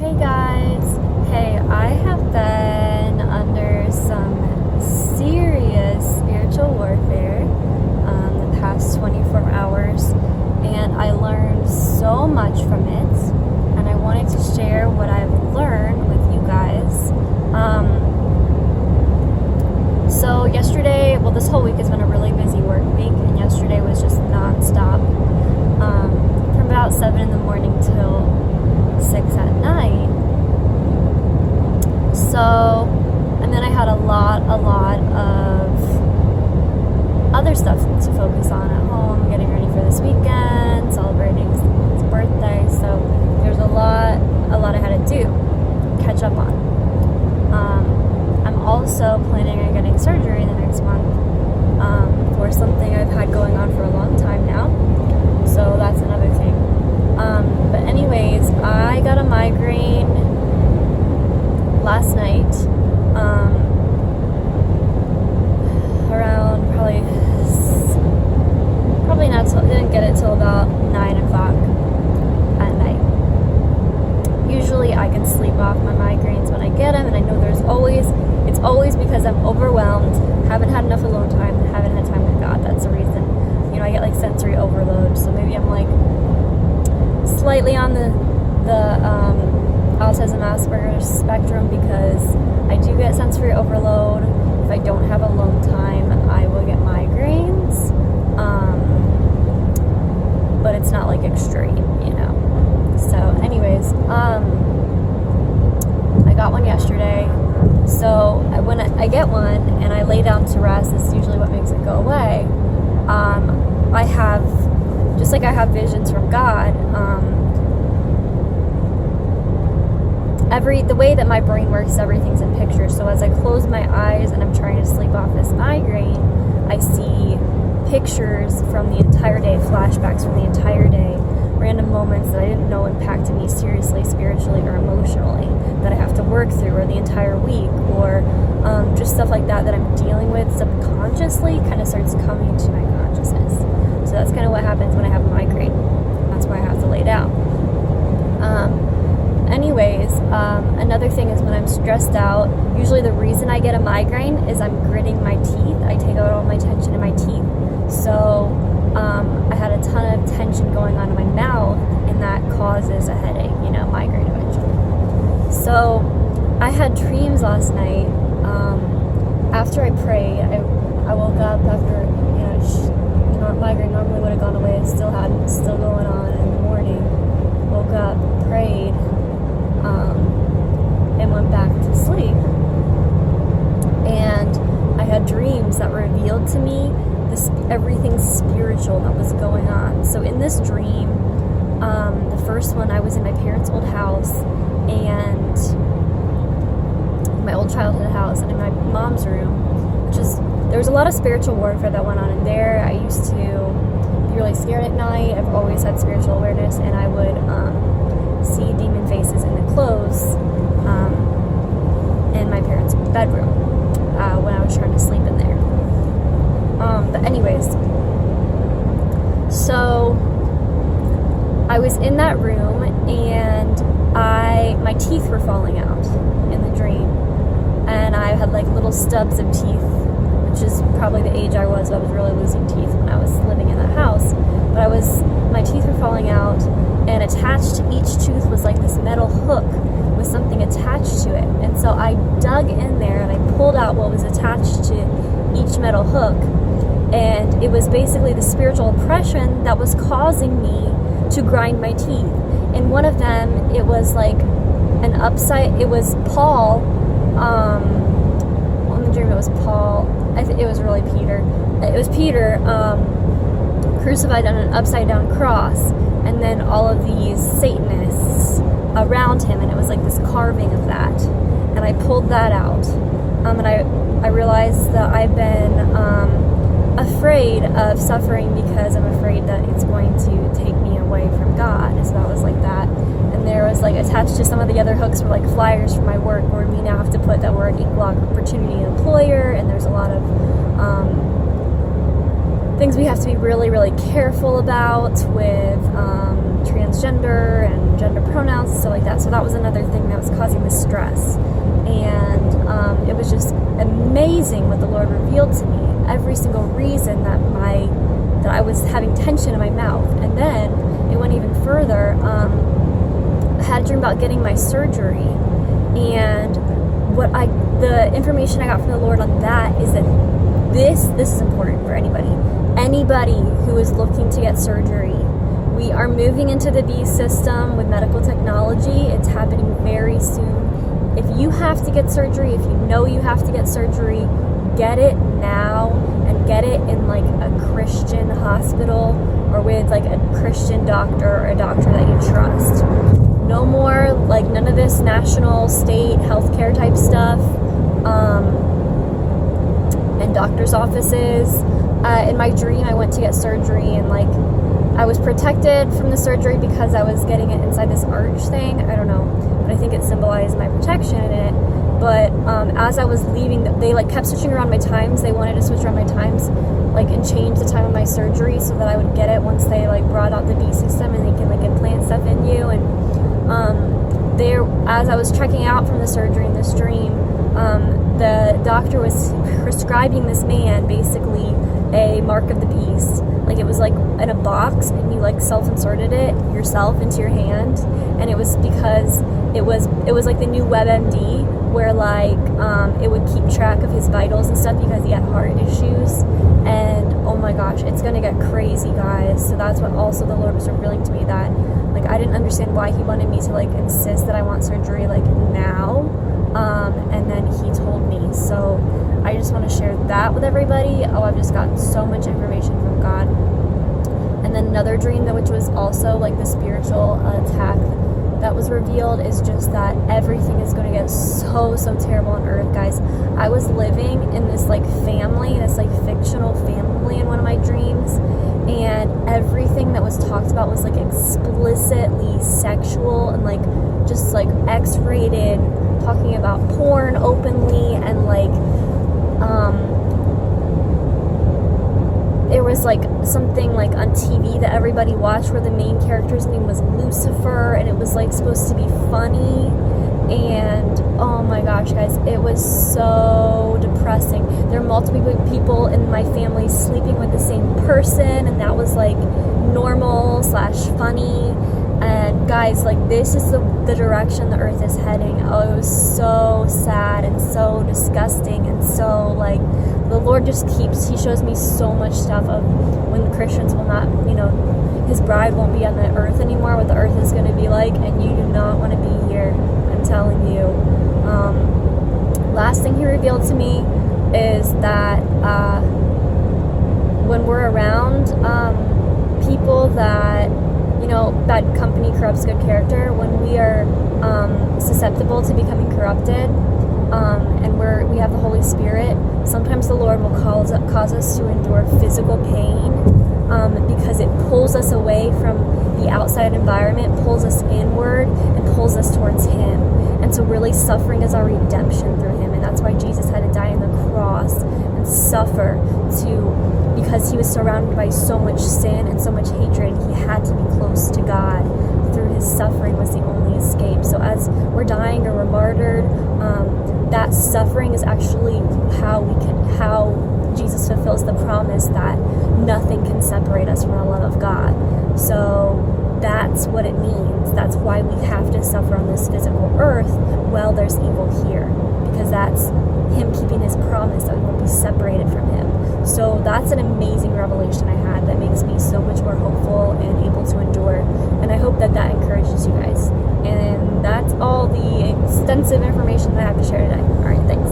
Hey guys, hey, I have been under some serious spiritual warfare the past 24 hours, and I learned so much from it, and I wanted to share what I've learned with you guys. So yesterday, well, this whole week has been a really busy work week, and yesterday was just non-stop from about 7 in the morning till 6 at night. So, and then I had a lot of other stuff to focus on at home, getting ready for this weekend, celebrating his birthday. So there's a lot I had to do, catch up on. I'm also planning on getting surgery the next month for something I've had going on for a long time now. So that's another thing. But anyways, I got a migraine last night, around probably not till, didn't get it till about 9 o'clock at night. Usually I can sleep off my migraines when I get them, and I know it's always because I'm overwhelmed, haven't had enough alone time, haven't had time with God. That's the reason. I get like sensory overload, so maybe I'm like slightly on the autism Asperger's spectrum, because I do get sensory overload. If I don't have alone time, I will get migraines, but it's not like extreme, So anyways, I got one yesterday. So when I get one and I lay down to rest, it's usually what makes it go away. I have, just like I have visions from God, the way that my brain works, everything's in pictures. So as I close my eyes and I'm trying to sleep off this migraine, I see pictures from the entire day, flashbacks from the entire day, random moments that I didn't know impacted me seriously, spiritually, or emotionally, that I have to work through, or the entire week, or just stuff like that I'm dealing with subconsciously kind of starts coming into my consciousness. So that's kind of what happens when I have a migraine. That's why I have to lay down. Anyways, another thing is when I'm stressed out, usually the reason I get a migraine is I'm gritting my teeth. I take out all my tension in my teeth. So I had a ton of tension going on in my mouth, and that causes a headache, migraine eventually. So I had dreams last night. After I prayed, I woke up after, migraine normally would have gone away. It's still going on in the morning. Woke up, prayed, and went back to sleep. And I had dreams that revealed to me everything spiritual that was going on. So in this dream, the first one, I was in my parents' old house, and my old childhood house, and in my mom's room, there was a lot of spiritual warfare that went on in there. I used to be really scared at night. I've always had spiritual awareness, and I would see demon faces in the clothes in my parents' bedroom when I was trying to sleep in there. But anyways, so I was in that room, and my teeth were falling out in the dream, and I had like little stubs of teeth, which is probably the age I was. I was really losing teeth when I was living in that house. But my teeth were falling out, and attached to each tooth was like this metal hook with something attached to it. And so I dug in there and I pulled out what was attached to each metal hook, and it was basically the spiritual oppression that was causing me to grind my teeth. In one of them, it was like it was Paul, in the dream it was Paul, I think it was really Peter. It was Peter crucified on an upside down cross, and then all of these Satanists around him, and it was like this carving of that. And I pulled that out, and I realized that I've been afraid of suffering because I'm afraid that it's going to take me away from God. So that was like that. And there was like attached to some of the other hooks were like flyers for my work, where we now have to put that we're an equal opportunity employer, and there's a lot of things we have to be really, really careful about with transgender and gender pronouns and stuff like that. So that was another thing that was causing the stress. And it was just amazing what the Lord revealed to me. Every single reason that I was having tension in my mouth. And then it went even further. I had a dream about getting my surgery, and the information I got from the Lord on that is that this is important for anybody who is looking to get surgery. We are moving into the B system with medical technology. It's happening very soon. If you have to get surgery, if you know you have to get surgery, get it now, and get it in like a Christian hospital or with like a Christian doctor or a doctor that you trust. No more, like, none of this national, state, healthcare type stuff, and doctor's offices. In my dream, I went to get surgery, and, like, I was protected from the surgery because I was getting it inside this arch thing. I don't know, but I think it symbolized my protection in it. But as I was leaving, they, like, kept switching around my times. They wanted to switch around my times, like, and change the time of my surgery so that I would get it once they, like, brought out the B system and they can, like, implant stuff in you. And as I was checking out from the surgery in this dream, the doctor was prescribing this man basically a mark of the beast. Like, it was like in a box, and you like self-inserted it yourself into your hand, and it was because it was like the new WebMD, where like it would keep track of his vitals and stuff because he had heart issues. And oh my gosh, it's gonna get crazy, guys. So that's what also the Lord was revealing to me, that like I didn't understand why he wanted me to like insist that I want surgery like now, and then he told me. So I just want to share that with everybody. Oh, I've just gotten so much information from God. And then another dream, which was also like the spiritual attack that was revealed, is just that everything is going to get so terrible on earth, guys. I was living in this like family, this like fictional family in one of my dreams, and everything that was talked about was like explicitly sexual and like just like X-rated, talking about porn openly, and like there was like something like on TV that everybody watched where the main character's name was Lucifer, and it was like supposed to be funny. And oh my gosh, guys, it was so depressing. There were multiple people in my family sleeping with the same person, and that was like normal / funny. And guys, like, this is the direction the earth is heading. Oh, it was so sad and so disgusting, and so like the Lord just he shows me so much stuff of when Christians will not, his bride won't be on the earth anymore, what the earth is going to be like, and you do not want to be here, I'm telling you. Last thing he revealed to me is that when we're around people that, bad company corrupts good character, when we are susceptible to becoming corrupted, and we have the Holy Spirit, sometimes the Lord will cause us to endure physical pain, because it pulls us away from the outside environment, pulls us inward, and pulls us towards Him. And so really suffering is our redemption through Him, and that's why Jesus had to die on the cross and suffer because He was surrounded by so much sin and so much hatred. He had to be close to God. Through His suffering was the only escape. So as we're dying or we're martyred, that suffering is actually how Jesus fulfills the promise that nothing can separate us from the love of God. So that's what it means. That's why we have to suffer on this physical earth while there's evil here, because that's Him keeping His promise that we won't be separated from Him. So that's an amazing revelation I had that makes me so much more hopeful and able to endure. And I hope that encourages you guys. And that's all the extensive information that I have to share today. All right, thanks.